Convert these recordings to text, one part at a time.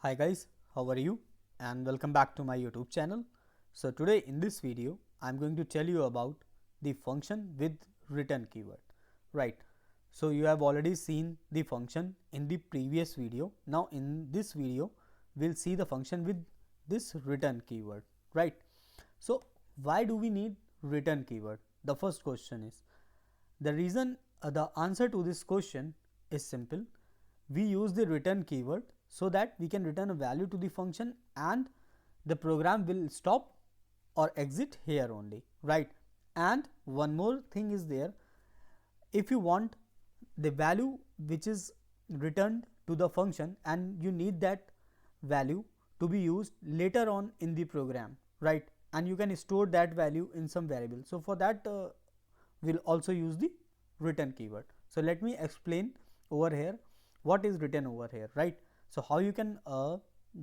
Hi guys, how are you? And welcome back to my YouTube channel. So today in this video, I'm going to tell you about the function with return keyword. Right. So you have already seen the function in the previous video. Now in this video, we'll see the function with this return keyword. Right. So why do we need return keyword? The first question is, the answer to this question is simple. We use the return keyword so that we can return a value to the function and the program will stop or exit here only, right? And one more thing is there, if you want the value which is returned to the function and you need that value to be used later on in the program, right? And you can store that value in some variable. So for that we'll also use the return keyword. So let me explain over here what is written over here, right? So how you can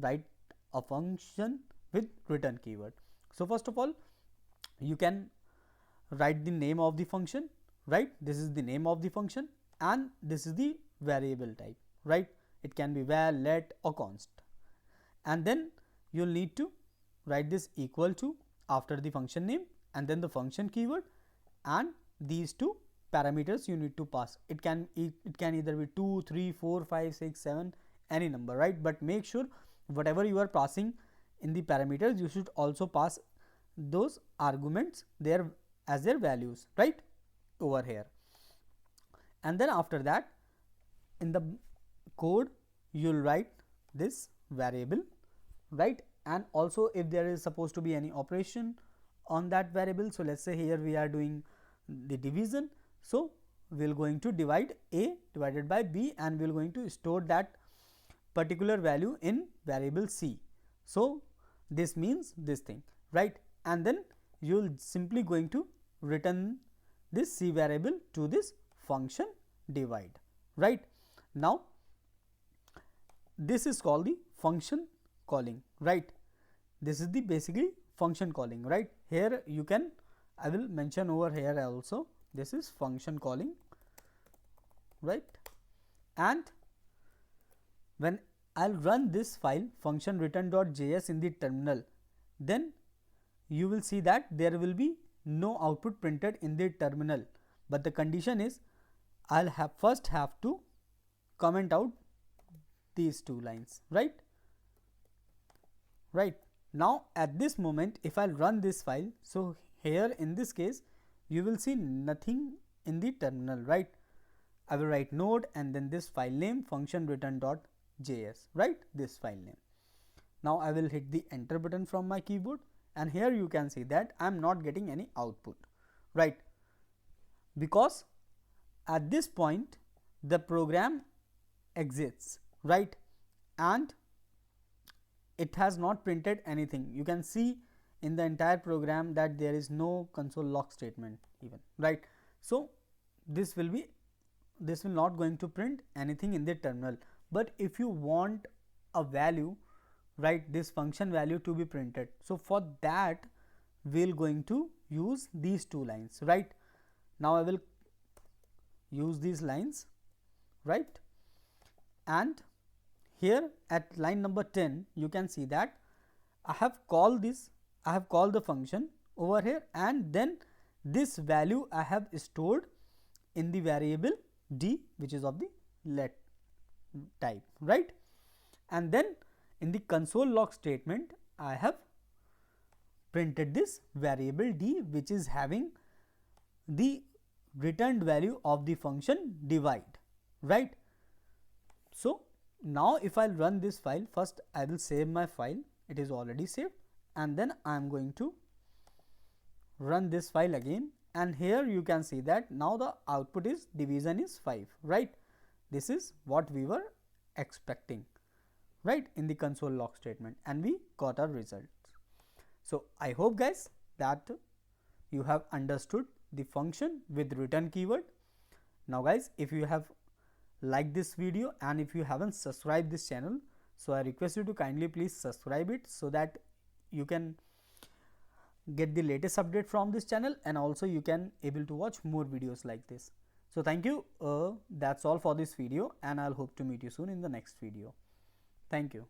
write a function with return keyword. So first of all, you can write the name of the function, right? This is the name of the function and this is the variable type, right? It can be var, let or const. And then you'll need to write this equal to after the function name and then the function keyword and these two parameters you need to pass. It can either be 2, 3, 4, 5, 6, 7, any number, right? But make sure whatever you are passing in the parameters, you should also pass those arguments there as their values, right? Over here. And then after that, in the code, you'll write this variable, right? And also if there is supposed to be any operation on that variable, so let's say here we are doing the division. So we're going to divide A divided by B and we're going to store that particular value in variable C. So this means this thing, right? And then you'll simply going to return this C variable to this function divide, right? Now this is called the function calling, right? This is the basically function calling, right? Here you can, I will mention over here also, this is function calling, right? And when I'll run this file function return.js in the terminal, then you will see that there will be no output printed in the terminal, but the condition is I'll first have to comment out these two lines, right? Now at this moment, if I'll run this file, so here in this case you will see nothing in the terminal, right? I will write node and then this file name function return.js, right? This file name. Now I will hit the enter button from my keyboard and here you can see that I am not getting any output, right? Because at this point the program exits, right? And it has not printed anything. You can see in the entire program that there is no console log statement even, right? So this will not going to print anything in the terminal. But if you want a value, right, this function value to be printed, so for that we'll going to use these two lines, right? Now I will use these lines, right? And here at line number 10 you can see that I have called the function over here and then this value I have stored in the variable d, which is of the let type, right? And then in the console log statement I have printed this variable d, which is having the returned value of the function divide, right? So now if I'll run this file, first I will save my file, it is already saved, and then I am going to run this file again and here you can see that now the output is division is 5, right? This is what we were expecting, right, in the console log statement, and we got our results. So I hope guys that you have understood the function with return keyword. Now guys, if you have liked this video and if you haven't subscribed this channel, so I request you to kindly please subscribe it so that you can get the latest update from this channel and also you can able to watch more videos like this. So thank you. That's all for this video and I'll hope to meet you soon in the next video. Thank you.